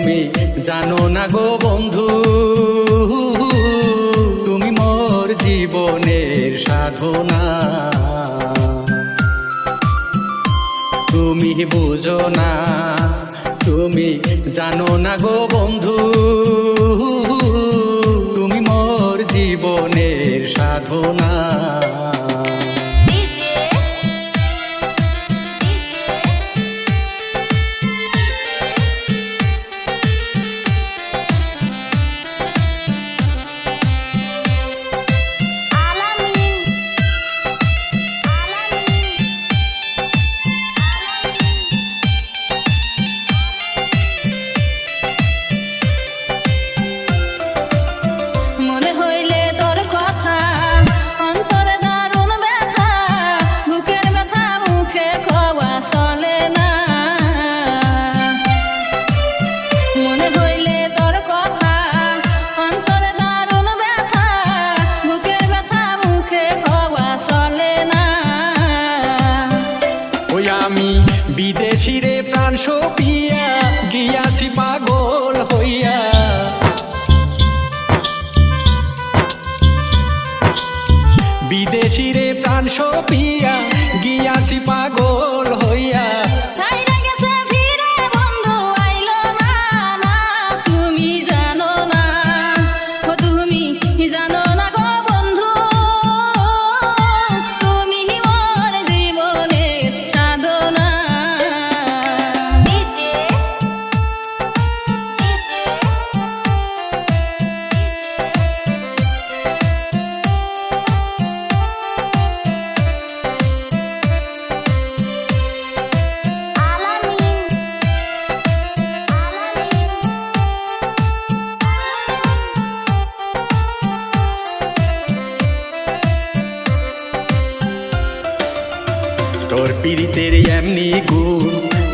তুমি জানো না গো বন্ধু, তুমি মোর জীবনের সাধনা। তুমি বুঝো না, তুমি জানো না গো বন্ধু, তুমি মোর জীবনের সাধনা। আমি বিদেশিরে প্রাণ সপিয়া গিয়াছি পাগল হইয়া, বিদেশিরে প্রাণ সপিয়া গিয়াছি পাগল হইয়া। তোর পীড়িতের এমনি গুণ,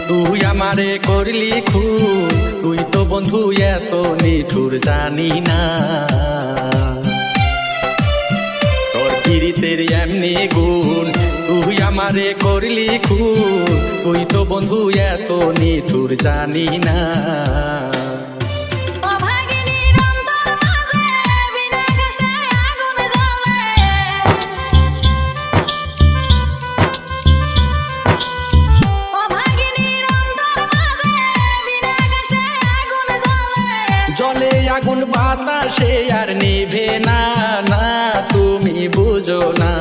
তুই আমারে করলি খুন, তুই তো বন্ধু এত নিঠুর জানি না। তোর পীড়িতের এমনি গুণ, তুই আমারে করলি খুন, তুই তো বন্ধু এত নিঠুর জানি না। জলে আগুন বাতাসে আর নিভে না, না তুমি বুঝো না,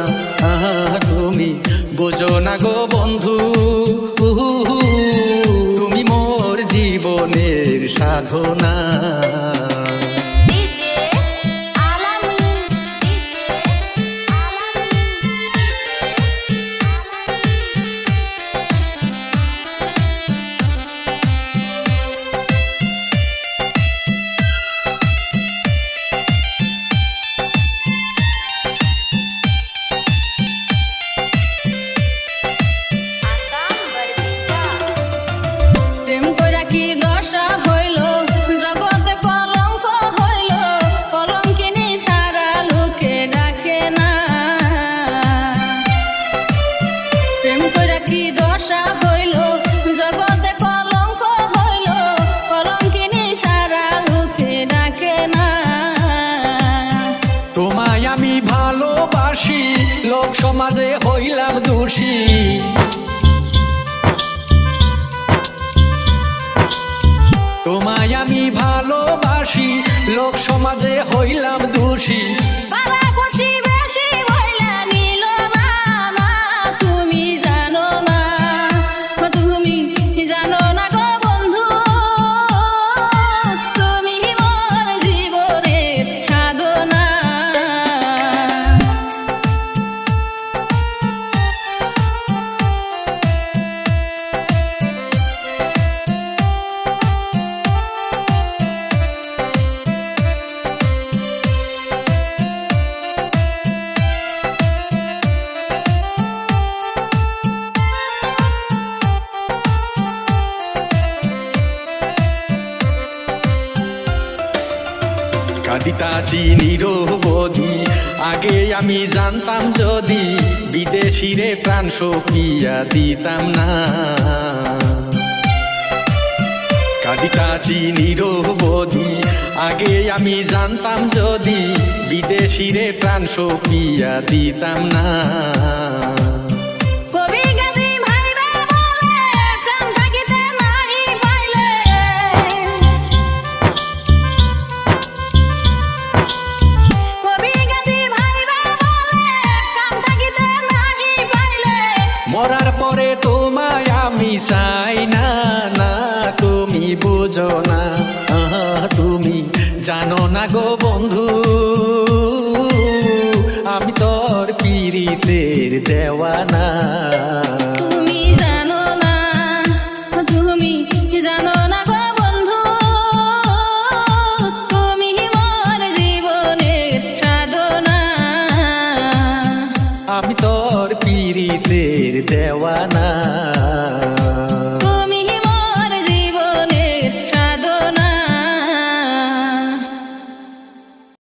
তুমি বুঝো না গো বন্ধু, তুমি মোর জীবনের সাধনা। কি দশা হইল জগতে কলঙ্ক হইল, কলঙ্কিনী সারা লোকে ডাকে না। প্রেম কইরা কি দশা হইল জগতে কলঙ্ক হইল, কলঙ্কিনী সারা লোকে ডাকে না। তোমায় আমি ভালোবাসি, লোক সমাজে হইলাম দোষী, তোমায় আমি ভালোবাসি, লোক সমাজে হইলাম দোষী। তুমি জানো না, তুমি জানো না গো বন্ধু, তুমি মোর জীবনের সাধনা। কাঁদিতাছি নিরবধি, আগে আমি জানতাম যদি, বিদেশিরে প্রাণ সপিয়া দিতাম না। কাছি নিরবধি আগে আমি জানতাম যদি বিদেশিরে প্রাণ সপিয়া দিতাম না কবি গাজী ভাইরা বলে প্রাণ থাকিতে নাহি পাইলে কবি গাজী ভাইরা বলে প্রাণ থাকিতে নাহি পাইলে মরার পরে তোমায় আমি চাই না না তুমি বুঝো না তুমি জানো না গো বন্ধু আমি তোর পীড়িতের দেওয়ানা তুমি জানো না তুমি জানো না গো বন্ধু তুমি মোর জীবনের সাধনা আমি তোর পীড়িতের দেওয়ানা